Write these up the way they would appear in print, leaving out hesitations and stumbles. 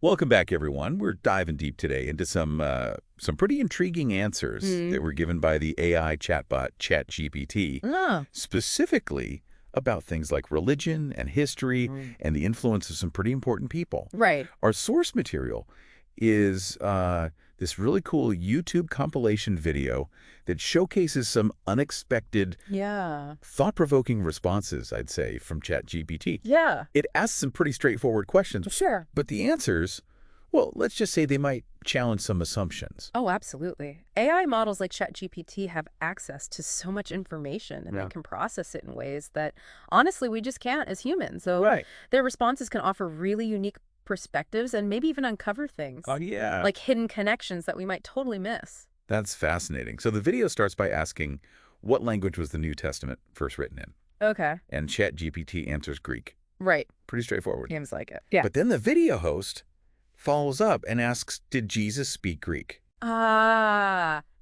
Welcome back, everyone. We're diving deep today into some pretty intriguing answers that were given by the AI chatbot Chatgpt, specifically about things like religion and history and the influence of some pretty important people. Right. Our source material is this really cool YouTube compilation video that showcases some unexpected, thought-provoking responses, I'd say, from ChatGPT. Yeah. It asks some pretty straightforward questions. Sure. But the answers, well, let's just say they might challenge some assumptions. Oh, absolutely. AI models like ChatGPT have access to so much information, and they can process it in ways that, honestly, we just can't as humans. So their responses can offer really unique perspectives and maybe even uncover things. Oh, yeah. Like hidden connections that we might totally miss. That's fascinating. So the video starts by asking, what language was the New Testament first written in? Okay. And ChatGPT answers Greek. Right. Pretty straightforward. Seems like it. Yeah. But then the video host follows up and asks, did Jesus speak Greek?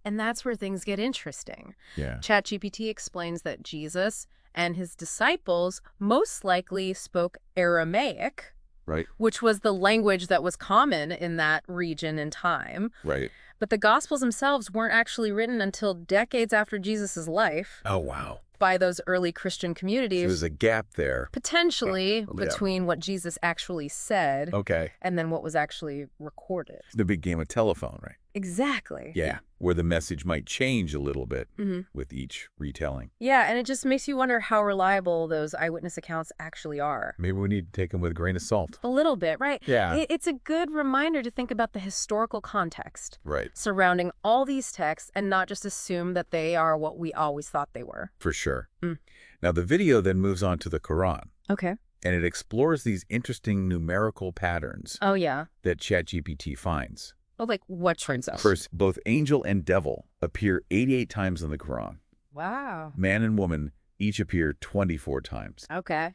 And that's where things get interesting. Yeah. ChatGPT explains that Jesus and his disciples most likely spoke Aramaic, Right. which was the language that was common in that region and time. Right. But the Gospels themselves weren't actually written until decades after Jesus' life Oh, wow. by those early Christian So communities. there's a gap there. Potentially Yeah. between what Jesus actually said Okay. and then what was actually recorded. The big game of telephone, right? Exactly. Yeah. Where the message might change a little bit Mm-hmm. with each retelling. Yeah, and it just makes you wonder how reliable those eyewitness accounts actually are. Maybe we need to take them with a grain of salt. A little bit, right? Yeah. It's a good reminder to think about the historical context Right. surrounding all these texts and not just assume that they are what we always thought they were. For sure. Mm. Now, the video then moves on to the Quran, Okay. and it explores these interesting numerical patterns Oh, yeah. that ChatGPT finds. Well, like what turns out? First, both angel and devil appear 88 times in the Quran. Wow. Man and woman each appear 24 times. Okay.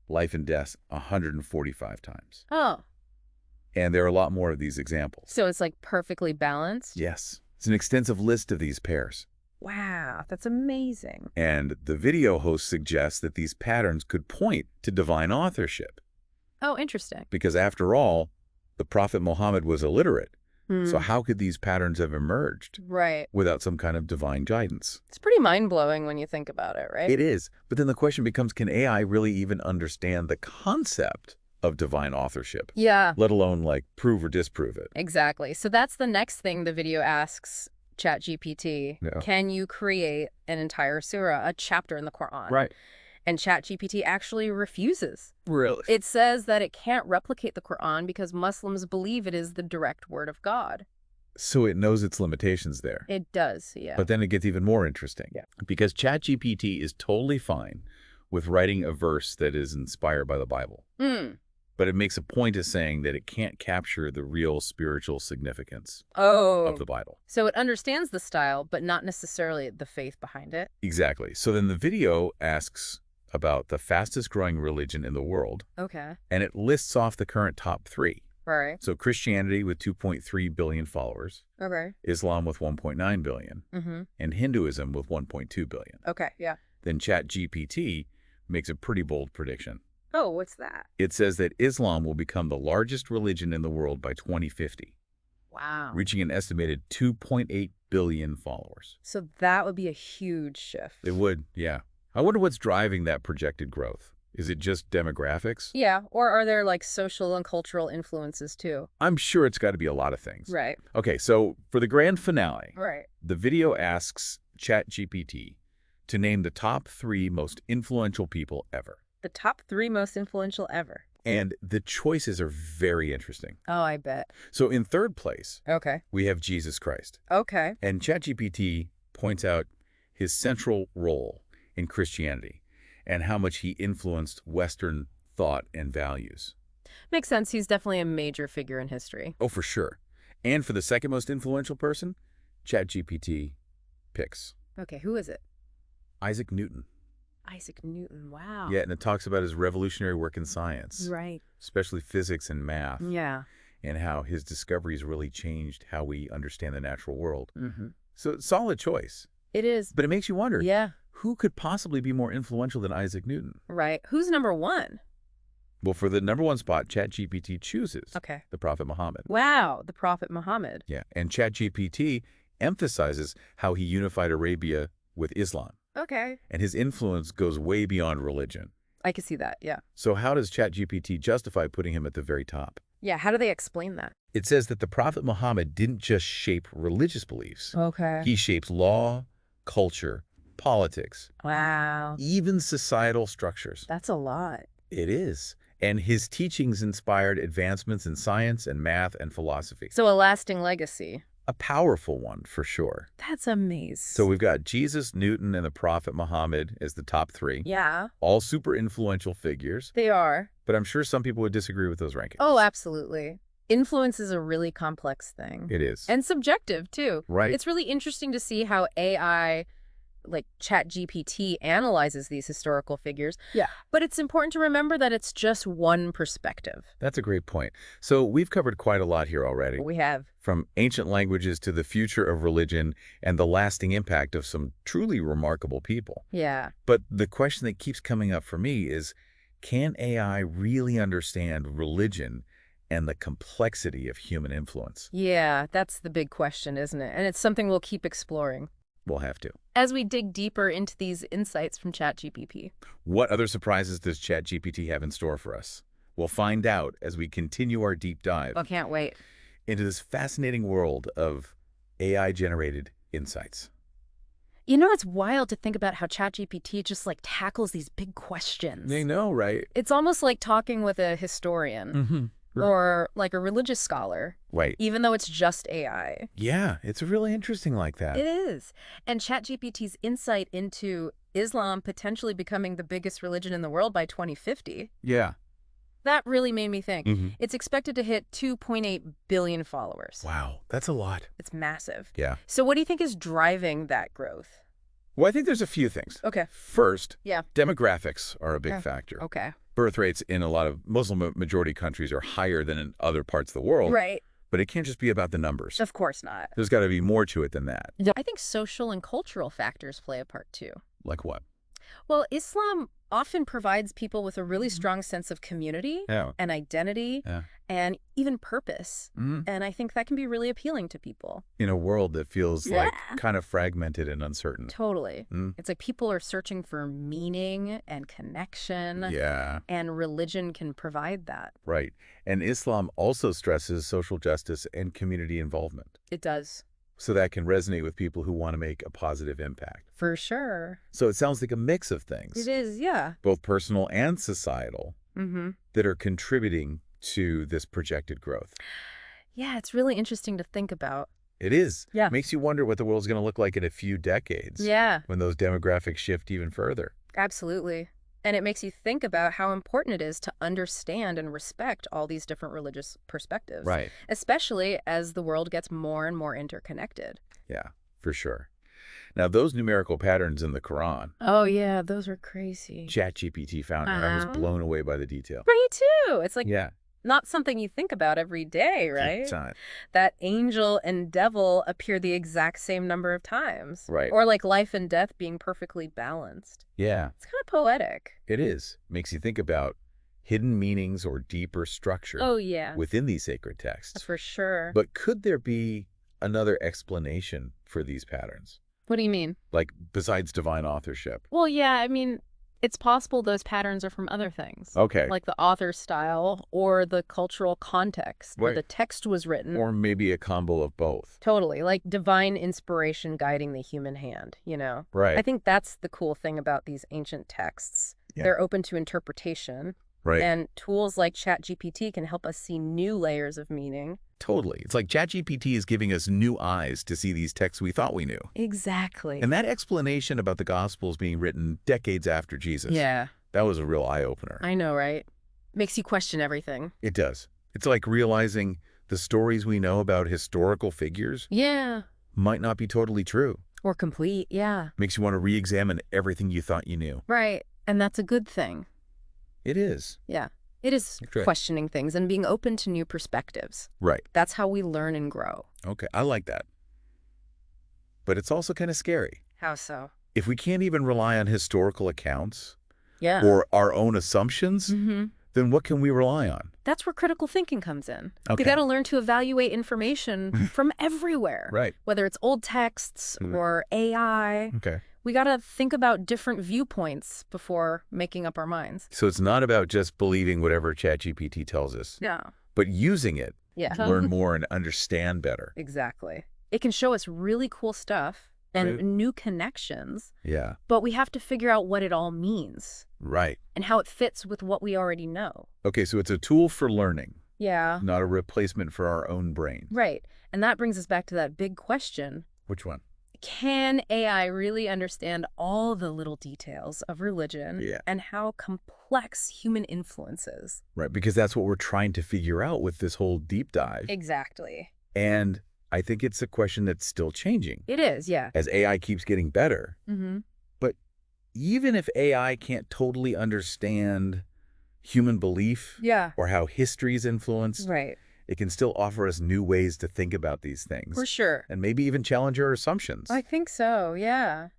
Life and death 145 times. Oh, And there are a lot more of these examples. so it's like perfectly balanced? Yes. It's an extensive list of these pairs. Wow, that's amazing. And the video host suggests that these patterns could point to divine authorship. Oh, interesting. Because after all, the Prophet Muhammad was illiterate. Hmm. So how could these patterns have emerged Right. without some kind of divine guidance? It's pretty mind-blowing when you think about it, right? It is. But then the question becomes, can AI really even understand the concept of divine authorship, Yeah, let alone like prove or disprove it? exactly. So that's the next thing the video asks ChatGPT. Yeah. Can you create an entire surah, a chapter in the Quran? Right. And ChatGPT actually refuses. Really? It says that it can't replicate the Quran because Muslims believe it is the direct word of God. So it knows its limitations there. It does, yeah. But then it gets even more interesting. Yeah. Because ChatGPT is totally fine with writing a verse that is inspired by the Bible. But it makes a point of saying that it can't capture the real spiritual significance Oh. of the Bible. So it understands the style, but not necessarily the faith behind it. Exactly. So then the video asks about the fastest growing religion in the world, Okay. and it lists off the current top 3. Right. So Christianity with 2.3 billion followers, Okay. Islam with 1.9 billion, Mm-hmm. and Hinduism with 1.2 billion. Okay, yeah. Then ChatGPT makes a pretty bold prediction. Oh, what's that? It says that Islam will become the largest religion in the world by 2050, Wow. reaching an estimated 2.8 billion followers. So that would be a huge shift. It would, yeah. I wonder what's driving that projected growth. Is it just demographics? Yeah, or are there like social and cultural influences too? I'm sure it's got to be a lot of things. Right. Okay, so for the grand finale, Right. the video asks ChatGPT to name the top 3 most influential people ever. The top 3 most influential ever. And the choices are very interesting. Oh, I bet. So in third place, Okay. we have Jesus Christ. Okay. And ChatGPT points out his central role in Christianity and how much he influenced Western thought and values. Makes sense. He's definitely a major figure in history. Oh, for sure. And for the second most influential person, ChatGPT picks Okay, who is it? Isaac Newton. Isaac Newton. Wow. Yeah, and it talks about his revolutionary work in science, Right. especially physics and math, Yeah. and how his discoveries really changed how we understand the natural world. Mm-hmm. So, solid choice. It is. But it makes you wonder, Yeah. who could possibly be more influential than Isaac Newton? Right. Who's number 1? Well, for the number one spot, ChatGPT chooses the Prophet Muhammad. Wow, the Prophet Muhammad. Yeah, and ChatGPT emphasizes how he unified Arabia with Islam. Okay. And his influence goes way beyond religion. I can see that, yeah. So how does ChatGPT justify putting him at the very top? Yeah, how do they explain that? It says that the Prophet Muhammad didn't just shape religious beliefs. Okay. He shaped law, culture, politics. Wow. Even societal structures. That's a lot. It is. And his teachings inspired advancements in science and math and philosophy. So a lasting legacy. A powerful one, for sure. That's amazing. So we've got Jesus, Newton, and the Prophet Muhammad as the top three. Yeah. All super influential figures. They are. But I'm sure some people would disagree with those rankings. Oh, absolutely. Influence is a really complex thing. It is. And subjective, too. Right. It's really interesting to see how AI, like ChatGPT, analyzes these historical figures. Yeah. But it's important to remember that it's just one perspective. That's a great point. So we've covered quite a lot here already. We have. From ancient languages to the future of religion and the lasting impact of some truly remarkable people. Yeah. But the question that keeps coming up for me is, can AI really understand religion and the complexity of human influence? Yeah, that's the big question, isn't it? And it's something we'll keep exploring. We'll have to. As we dig deeper into these insights from ChatGPT. What other surprises does ChatGPT have in store for us? We'll find out as we continue our deep dive. Oh, can't wait. Into this fascinating world of AI-generated insights. You know, it's wild to think about how ChatGPT just tackles these big questions. They know, right? It's almost like talking with a historian or like a religious scholar. Right. Even though it's just AI. Yeah, it's really interesting like that. It is. And ChatGPT's insight into Islam potentially becoming the biggest religion in the world by 2050. Yeah. That really made me think. It's expected to hit 2.8 billion followers. Wow, that's a lot. It's massive. Yeah. So what do you think is driving that growth? Well, I think there's a few things. Okay. First, demographics are a big factor. Okay. Birth rates in a lot of Muslim majority countries are higher than in other parts of the world. Right. But it can't just be about the numbers. Of course not. There's got to be more to it than that. I think social and cultural factors play a part too. Like what? Well, Islam often provides people with a really strong sense of community and identity and even purpose. And I think that can be really appealing to people. In a world that feels like kind of fragmented and uncertain. Totally. It's like people are searching for meaning and connection. Yeah. And religion can provide that. Right. And Islam also stresses social justice and community involvement. It does. So that can resonate with people who want to make a positive impact. For sure. So it sounds like a mix of things. It is, yeah. Both personal and societal that are contributing to this projected growth. Yeah, it's really interesting to think about. It is. Yeah. Makes you wonder what the world's going to look like in a few decades. Yeah. When those demographics shift even further. Absolutely. And it makes you think about how important it is to understand and respect all these different religious perspectives. Right. Especially as the world gets more and more interconnected. Yeah, for sure. Now, those numerical patterns in the Quran. Oh, yeah, those are crazy. ChatGPT found it. I was blown away by the detail. Me too. It's like yeah. Not something you think about every day, right? It's not. That angel and devil appear the exact same number of times. Right. Or like life and death being perfectly balanced. Yeah. It's kind of poetic. It is. Makes you think about hidden meanings or deeper structure. Oh, yeah. Within these sacred texts. For sure. But could there be another explanation for these patterns? What do you mean? Like, besides divine authorship? Well, yeah, I mean, it's possible those patterns are from other things. Okay. Like the author's style or the cultural context where the text was written. Or maybe a combo of both. Totally. Like divine inspiration guiding the human hand, you know? Right. I think that's the cool thing about these ancient texts. Yeah. They're open to interpretation. Right. And tools like ChatGPT can help us see new layers of meaning. Totally. It's like ChatGPT is giving us new eyes to see these texts we thought we knew. Exactly. And that explanation about the Gospels being written decades after Jesus. Yeah. That was a real eye-opener. I know, right? Makes you question everything. It does. It's like realizing the stories we know about historical figures might not be totally true. Or complete, yeah. Makes you want to re-examine everything you thought you knew. Right. And that's a good thing. It is. Yeah. It is questioning things and being open to new perspectives. Right. That's how we learn and grow. Okay, I like that. But it's also kind of scary. How so? If we can't even rely on historical accounts or our own assumptions, then then what can we rely on? That's where critical thinking comes in. Okay. You got to learn to evaluate information from everywhere. Right. Whether it's old texts or AI. Okay. We got to think about different viewpoints before making up our minds. So it's not about just believing whatever ChatGPT tells us. Yeah. But using it to learn more and understand better. Exactly. It can show us really cool stuff and new connections. Yeah. But we have to figure out what it all means. Right. And how it fits with what we already know. Okay, so it's a tool for learning. Yeah. Not a replacement for our own brain. Right. And that brings us back to that big question. Which one? Can AI really understand all the little details of religion and how complex human influence is? Right, because that's what we're trying to figure out with this whole deep dive. Exactly. And I think it's a question that's still changing. It is, yeah. As AI keeps getting better. But even if AI can't totally understand human belief or how history is influenced, it can still offer us new ways to think about these things. For sure. And maybe even challenge our assumptions. I think so, yeah.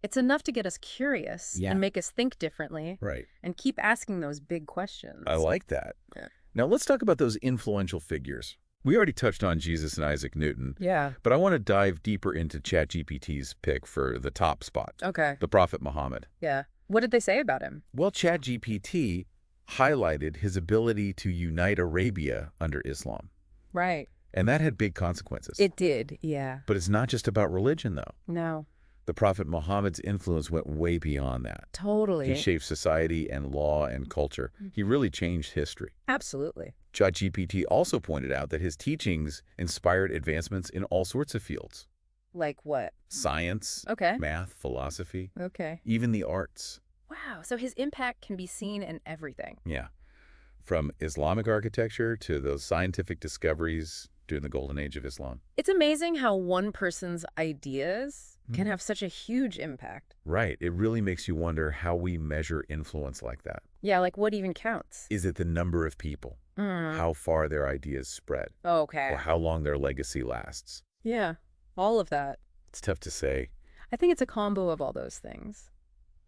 It's enough to get us curious and make us think differently. Right. And keep asking those big questions. I like that. Yeah. Now let's talk about those influential figures. We already touched on Jesus and Isaac Newton. Yeah. But I want to dive deeper into ChatGPT's pick for the top spot. Okay. The Prophet Muhammad. Yeah. What did they say about him? Well, ChatGPT highlighted his ability to unite Arabia under Islam. Right. And that had big consequences. It did, yeah. But it's not just about religion, though. No. The Prophet Muhammad's influence went way beyond that. Totally. He shaped society and law and culture. He really changed history. Absolutely. ChatGPT also pointed out that his teachings inspired advancements in all sorts of fields. Like what? Science, math, philosophy, even the arts. Wow, so his impact can be seen in everything. Yeah. From Islamic architecture to those scientific discoveries during the golden age of Islam. It's amazing how one person's ideas can have such a huge impact. Right. It really makes you wonder how we measure influence like that. Yeah, like what even counts? Is it the number of people? How far their ideas spread? Okay. Or how long their legacy lasts? Yeah, all of that. It's tough to say. I think it's a combo of all those things.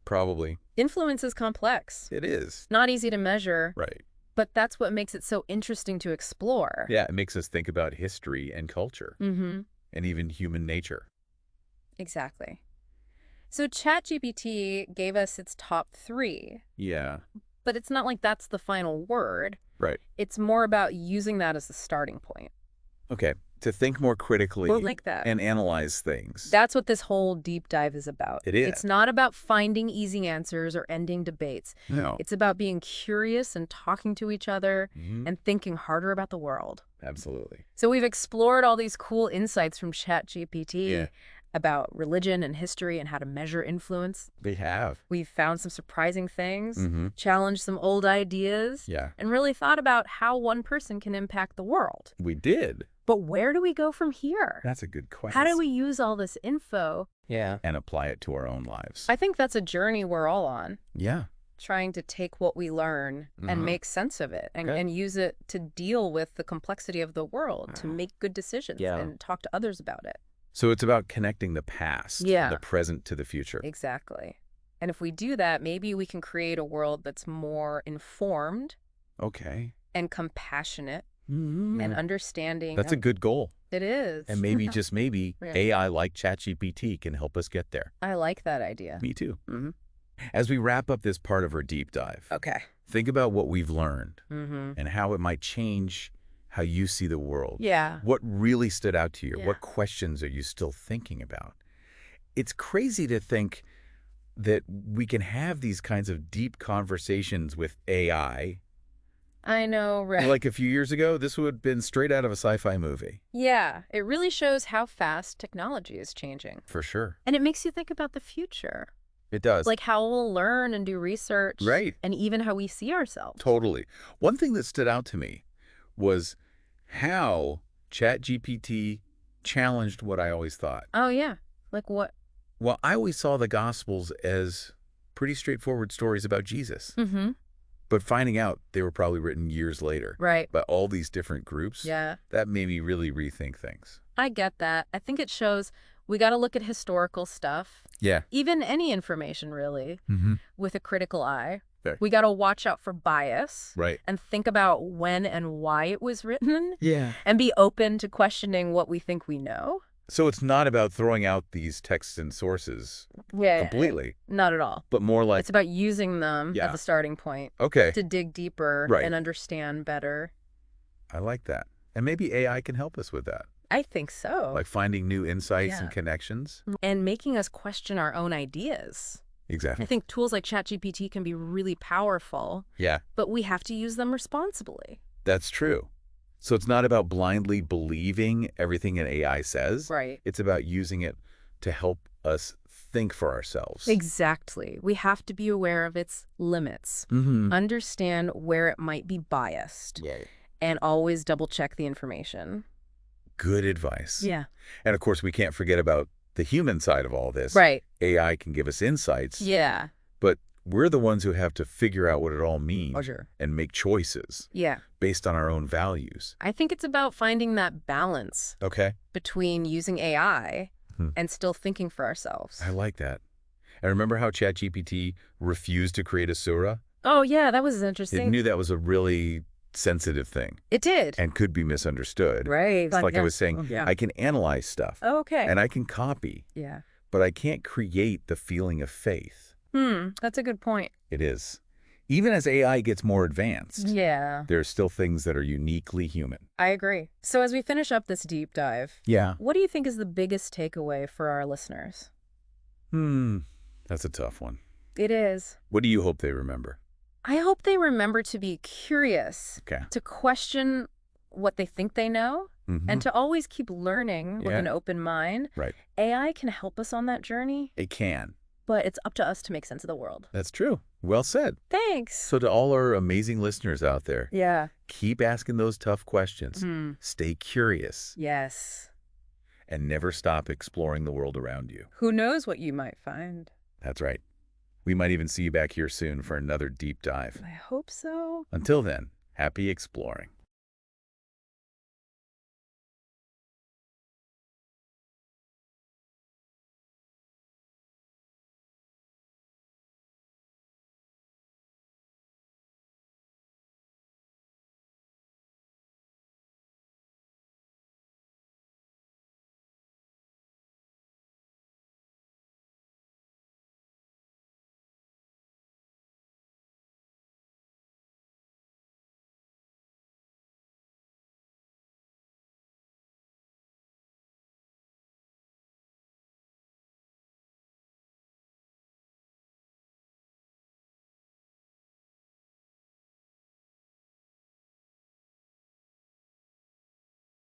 Probably. Influence is complex. It is. Not easy to measure. Right. But that's what makes it so interesting to explore. Yeah, it makes us think about history and culture. And even human nature. Exactly. So ChatGPT gave us its top 3. Yeah. But it's not like that's the final word. Right. It's more about using that as the starting point. Okay. To think more critically like that. And analyze things. That's what this whole deep dive is about. It is. It's not about finding easy answers or ending debates. No. It's about being curious and talking to each other and thinking harder about the world. Absolutely. So we've explored all these cool insights from ChatGPT about religion and history and how to measure influence. They have. We've found some surprising things, challenged some old ideas, Yeah. and really thought about how one person can impact the world. We did. But where do we go from here? That's a good question. How do we use all this info? And apply it to our own lives? I think that's a journey we're all on. Yeah. Trying to take what we learn and make sense of it and use it to deal with the complexity of the world, to make good decisions and talk to others about it. So it's about connecting the past, the present to the future. Exactly. And if we do that, maybe we can create a world that's more informed and compassionate and understanding. That's a good goal. It is. And maybe, just maybe, AI like ChatGPT can help us get there. I like that idea. Me too. As we wrap up this part of our deep dive, think about what we've learned and how it might change how you see the world. Yeah. What really stood out to you? What questions are you still thinking about? It's crazy to think that we can have these kinds of deep conversations with AI. I know, right? Like a few years ago, this would have been straight out of a sci-fi movie. Yeah, it really shows how fast technology is changing. For sure. And it makes you think about the future. It does. Like how we'll learn and do research. Right. And even how we see ourselves. Totally. One thing that stood out to me was how ChatGPT challenged what I always thought. Oh, yeah. Like what? Well, I always saw the Gospels as pretty straightforward stories about Jesus. But finding out they were probably written years later. Right. By all these different groups. Yeah. That made me really rethink things. I get that. I think it shows we got to look at historical stuff. Yeah. Even any information, really, with a critical eye. Fair. We got to watch out for bias. Right. And think about when and why it was written. Yeah. And be open to questioning what we think we know. So it's not about throwing out these texts and sources completely. Not at all. But more like... It's about using them as a starting point. Okay. To dig deeper and understand better. I like that. And maybe AI can help us with that. I think so. Like finding new insights and connections. And making us question our own ideas. Exactly. I think tools like Chatgpt can be really powerful. Yeah. But we have to use them responsibly. That's true. So it's not about blindly believing everything an AI says. Right. It's about using it to help us think for ourselves. Exactly. We have to be aware of its limits. Understand where it might be biased. And always double-check the information. Good advice. Yeah. And of course, we can't forget about the human side of all this. Right. AI can give us insights. Yeah. But we're the ones who have to figure out what it all means and make choices based on our own values. I think it's about finding that balance between using AI and still thinking for ourselves. I like that. And remember how ChatGPT refused to create a surah? Oh, yeah, that was interesting. It knew that was a really sensitive thing. It did. And could be misunderstood. Right. It's like I was saying, I can analyze stuff. Okay. And I can copy. Yeah. But I can't create the feeling of faith. That's a good point. It is. Even as AI gets more advanced, there are still things that are uniquely human. I agree. So as we finish up this deep dive, what do you think is the biggest takeaway for our listeners? That's a tough one. It is. What do you hope they remember? I hope they remember to be curious, to question what they think they know, and to always keep learning with an open mind. Right. AI can help us on that journey. It can. But it's up to us to make sense of the world. That's true. Well said. Thanks. So to all our amazing listeners out there, keep asking those tough questions. Stay curious. Yes. And never stop exploring the world around you. Who knows what you might find? That's right. We might even see you back here soon for another deep dive. I hope so. Until then, happy exploring.